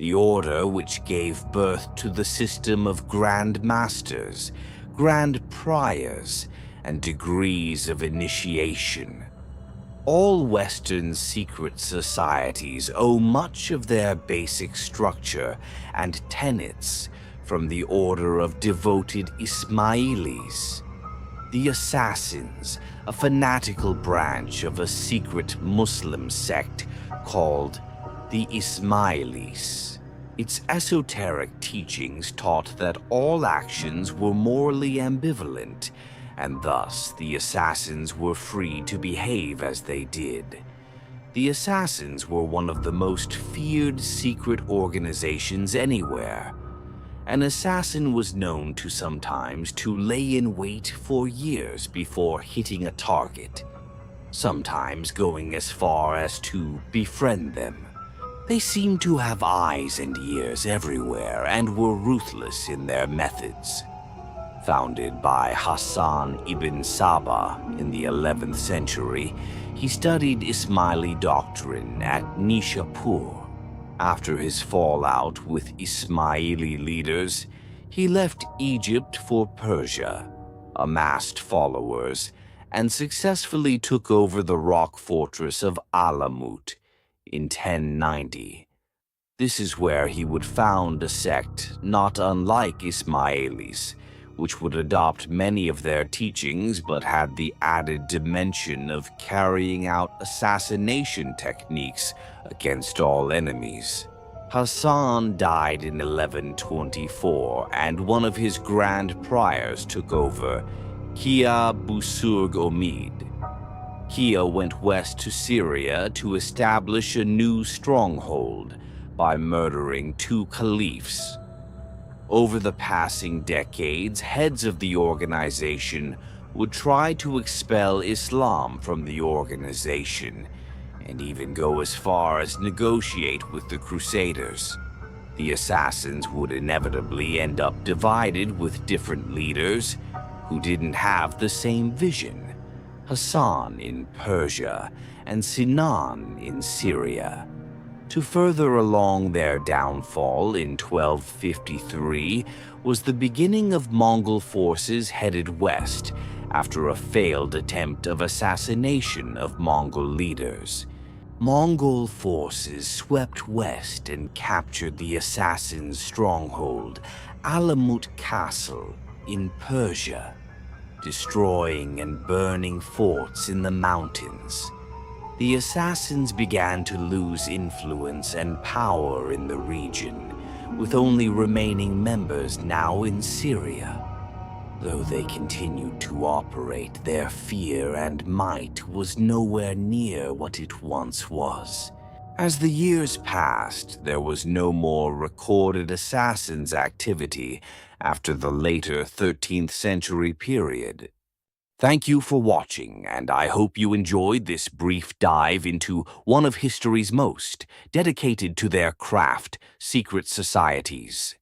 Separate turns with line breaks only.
the order which gave birth to the system of Grand Masters, Grand Priors, and degrees of initiation. All Western secret societies owe much of their basic structure and tenets from the order of devoted Ismailis. The Assassins, a fanatical branch of a secret Muslim sect called the Ismailis. Its esoteric teachings taught that all actions were morally ambivalent, and thus the Assassins were free to behave as they did. The Assassins were one of the most feared secret organizations anywhere. An assassin was known to sometimes to lay in wait for years before hitting a target, sometimes going as far as to befriend them. They seemed to have eyes and ears everywhere and were ruthless in their methods. Founded by Hassan ibn Sabah in the 11th century, he studied Ismaili doctrine at Nishapur. After his fallout with Ismaili leaders, he left Egypt for Persia, amassed followers, and successfully took over the rock fortress of Alamut in 1090. This is where he would found a sect not unlike Ismailis, which would adopt many of their teachings but had the added dimension of carrying out assassination techniques against all enemies. Hassan died in 1124, and one of his grand priors took over, Kia Busurg Omid. Kia went west to Syria to establish a new stronghold by murdering 2 caliphs. Over the passing decades, heads of the organization would try to expel Islam from the organization, and even go as far as negotiate with the Crusaders. The Assassins would inevitably end up divided with different leaders who didn't have the same vision. Hassan in Persia and Sinan in Syria. To further along their downfall in 1253 was the beginning of Mongol forces headed west after a failed attempt of assassination of Mongol leaders. Mongol forces swept west and captured the Assassins' stronghold, Alamut Castle, in Persia, destroying and burning forts in the mountains. The Assassins began to lose influence and power in the region, with only remaining members now in Syria. Though they continued to operate, their fear and might was nowhere near what it once was. As the years passed, there was no more recorded Assassins activity after the later 13th century period. Thank you for watching, and I hope you enjoyed this brief dive into one of history's most dedicated to their craft secret societies.